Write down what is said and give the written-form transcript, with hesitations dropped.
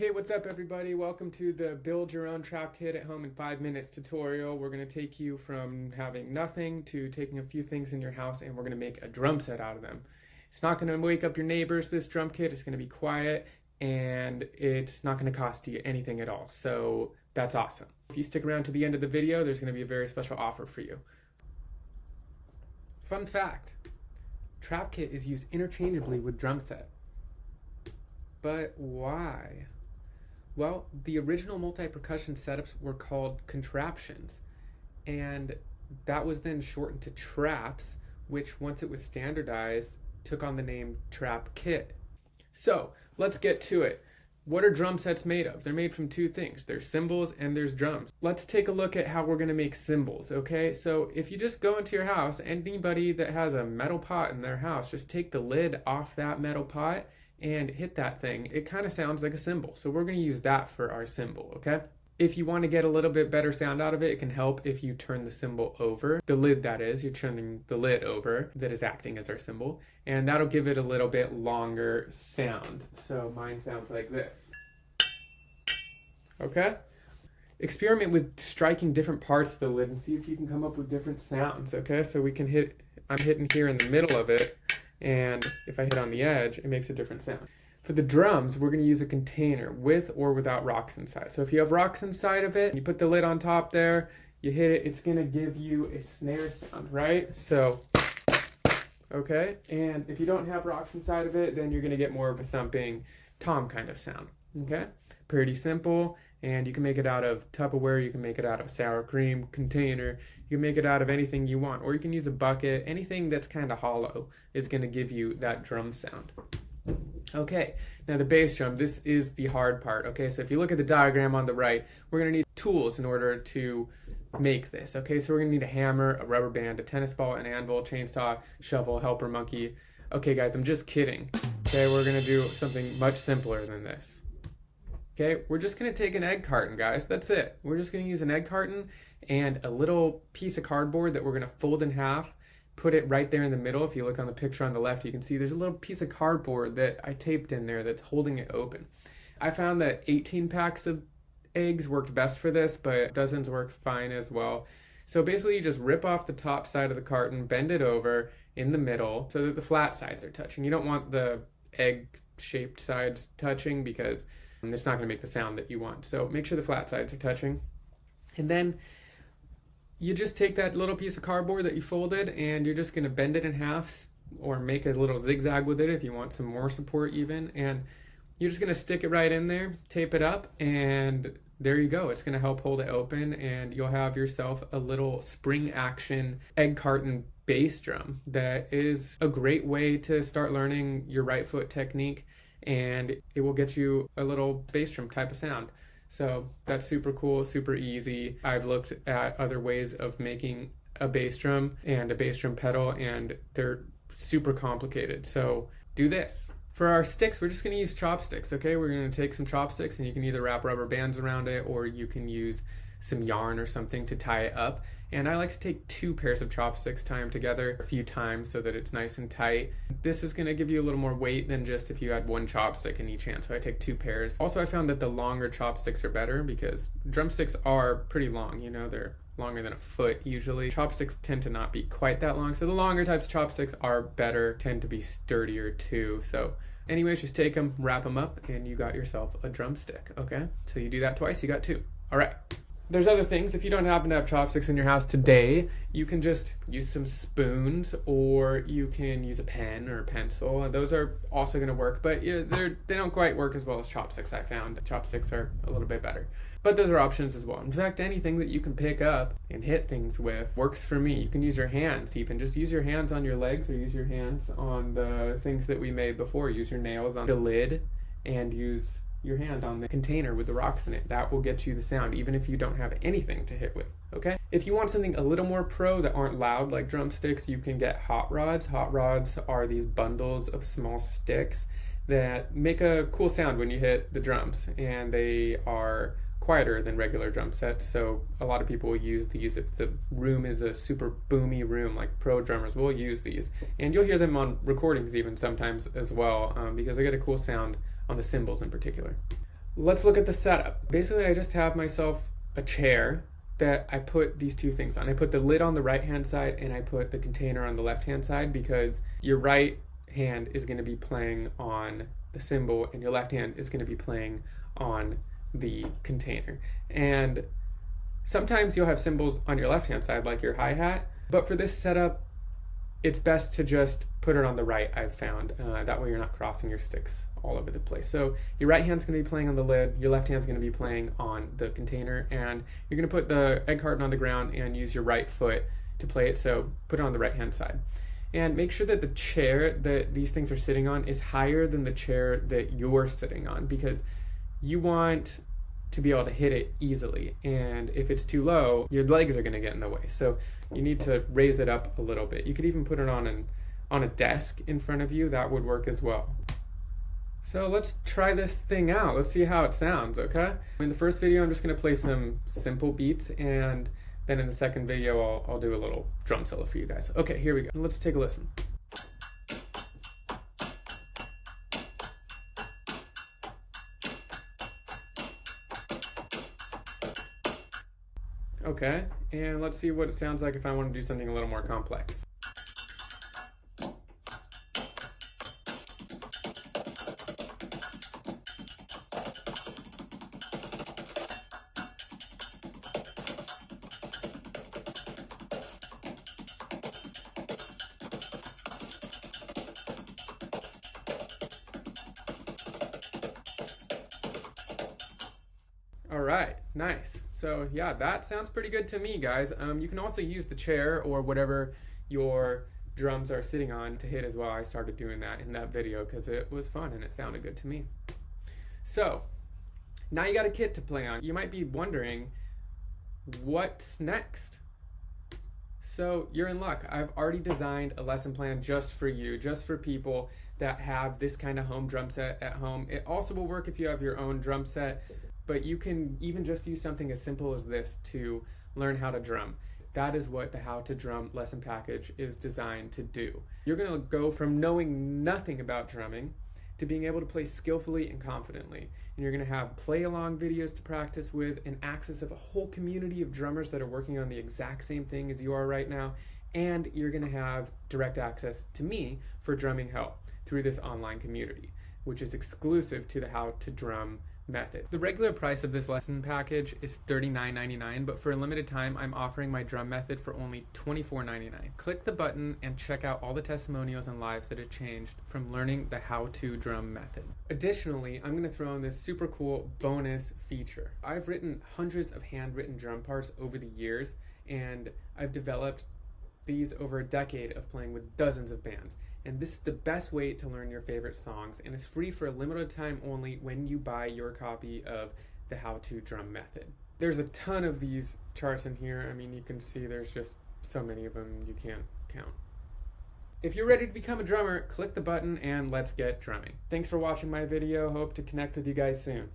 Hey, what's up everybody? Welcome to the Build Your Own Trap Kit at Home in 5 minutes tutorial. We're going to take you from having nothing to taking a few things in your house and we're going to make a drum set out of them. It's not going to wake up your neighbors, this drum kit. It's going to be quiet and it's not going to cost you anything at all. So that's awesome. If you stick around to the end of the video, there's going to be a very special offer for you. Fun fact, Trap Kit is used interchangeably with drum set. But why? Well, the original multi-percussion setups were called contraptions, and that was then shortened to traps, which once it was standardized, took on the name Trap Kit. So, let's get to it. What are drum sets made of? They're made from two things. There's cymbals and there's drums. Let's take a look at how we're going to make cymbals, okay? So if you just go into your house, anybody that has a metal pot in their house, just take the lid off that metal pot and hit that thing. It kind of sounds like a cymbal. So we're going to use that for our cymbal, okay? If you want to get a little bit better sound out of it, it can help if you turn the cymbal over. The lid, that is, you're turning the lid over that is acting as our cymbal, and that'll give it a little bit longer sound. So mine sounds like this. Okay? Experiment with striking different parts of the lid and see if you can come up with different sounds, okay? So we can I'm hitting here in the middle of it, and if I hit on the edge, it makes a different sound. For the drums, we're going to use a container with or without rocks inside. So if you have rocks inside of it, you put the lid on top there, you hit it, it's going to give you a snare sound, right? So, okay? And if you don't have rocks inside of it, then you're going to get more of a thumping tom kind of sound, okay? Pretty simple, and you can make it out of Tupperware, you can make it out of sour cream container, you can make it out of anything you want, or you can use a bucket. Anything that's kind of hollow is going to give you that drum sound. Okay, now the bass drum, this is the hard part, okay? So if you look at the diagram on the right, we're going to need tools in order to make this, okay? So we're going to need a hammer, a rubber band, a tennis ball, an anvil, chainsaw, shovel, helper monkey. Okay guys, I'm just kidding, okay? We're going to do something much simpler than this. Okay, we're just going to take an egg carton, guys. That's it. We're just going to use an egg carton and a little piece of cardboard that we're going to fold in half, put it right there in the middle. If you look on the picture on the left, you can see there's a little piece of cardboard that I taped in there that's holding it open. I found that 18 packs of eggs worked best for this, but dozens work fine as well. So basically you just rip off the top side of the carton, bend it over in the middle so that the flat sides are touching. You don't want the egg-shaped sides touching because it's not going to make the sound that you want. So make sure the flat sides are touching. And then you just take that little piece of cardboard that you folded and you're just going to bend it in half or make a little zigzag with it if you want some more support even. And you're just going to stick it right in there, tape it up, and there you go. It's going to help hold it open and you'll have yourself a little spring action egg carton bass drum that is a great way to start learning your right foot technique, and it will get you a little bass drum type of sound. So that's super cool, super easy. I've looked at other ways of making a bass drum and a bass drum pedal, and they're super complicated. So do this. For our sticks, we're just going to use chopsticks, okay? We're going to take some chopsticks and you can either wrap rubber bands around it or you can use some yarn or something to tie it up. And I like to take 2 pairs of chopsticks, tie them together a few times so that it's nice and tight. This is going to give you a little more weight than just if you had 1 chopstick in each hand, so I take 2 pairs. Also, I found that the longer chopsticks are better because drumsticks are pretty long, you know, they're longer than a foot usually. Chopsticks tend to not be quite that long, so the longer types of chopsticks are better, tend to be sturdier too. So anyways, just take them, wrap them up, and you got yourself a drumstick, okay? So you do that twice, you got 2. All right. There's other things. If you don't happen to have chopsticks in your house today, you can just use some spoons or you can use a pen or a pencil. And those are also going to work, but yeah, they don't quite work as well as chopsticks, I found. Chopsticks are a little bit better. But those are options as well. In fact, anything that you can pick up and hit things with works for me. You can use your hands. You can just use your hands on your legs or use your hands on the things that we made before. Use your nails on the lid and use your hand on the container with the rocks in it. That will get you the sound even if you don't have anything to hit with, okay? If you want something a little more pro that aren't loud like drumsticks, you can get hot rods. Hot rods are these bundles of small sticks that make a cool sound when you hit the drums, and they are quieter than regular drum sets, so a lot of people will use these if the room is a super boomy room, like pro drummers will use these. And you'll hear them on recordings even sometimes as well, because they get a cool sound on the cymbals in particular. let's look at the setup. Basically, I just have myself a chair that I put these two things on. I put the lid on the right hand side and I put the container on the left hand side because your right hand is going to be playing on the cymbal and your left hand is going to be playing on the container. And sometimes you'll have cymbals on your left hand side like your hi-hat, but for this setup it's best to just put it on the right, I've found. That way you're not crossing your sticks all over the place. So your right hand's going to be playing on the lid, your left hand's going to be playing on the container, and you're going to put the egg carton on the ground and use your right foot to play it, so put it on the right hand side. And make sure that the chair that these things are sitting on is higher than the chair that you're sitting on, because you want to be able to hit it easily, and if it's too low, your legs are going to get in the way. So you need to raise it up a little bit. You could even put it on a desk in front of you. That would work as well. So let's try this thing out. Let's see how it sounds, okay? In the first video, I'm just going to play some simple beats, and then in the second video, I'll do a little drum solo for you guys. Okay, here we go. Let's take a listen. Okay, and let's see what it sounds like if I want to do something a little more complex. All right, nice. So yeah, that sounds pretty good to me, guys. You can also use the chair or whatever your drums are sitting on to hit as well. I started doing that in that video because it was fun and it sounded good to me. So now you got a kit to play on. You might be wondering, what's next? So you're in luck. I've already designed a lesson plan just for you, just for people that have this kind of home drum set at home. It also will work if you have your own drum set, but you can even just use something as simple as this to learn how to drum. That is what the How to Drum lesson package is designed to do. You're going to go from knowing nothing about drumming to being able to play skillfully and confidently. And you're going to have play-along videos to practice with, and access of a whole community of drummers that are working on the exact same thing as you are right now. And you're going to have direct access to me for drumming help through this online community, which is exclusive to the How to Drum method. The regular price of this lesson package is $39.99, but for a limited time, I'm offering my drum method for only $24.99. Click the button and check out all the testimonials and lives that have changed from learning the How to Drum method. Additionally, I'm going to throw in this super cool bonus feature. I've written hundreds of handwritten drum parts over the years, and I've developed these over a decade of playing with dozens of bands. And this is the best way to learn your favorite songs, and it's free for a limited time only when you buy your copy of the How to Drum method. There's a ton of these charts in here. I mean, you can see there's just so many of them you can't count. If you're ready to become a drummer, click the button and let's get drumming. Thanks for watching my video. Hope to connect with you guys soon.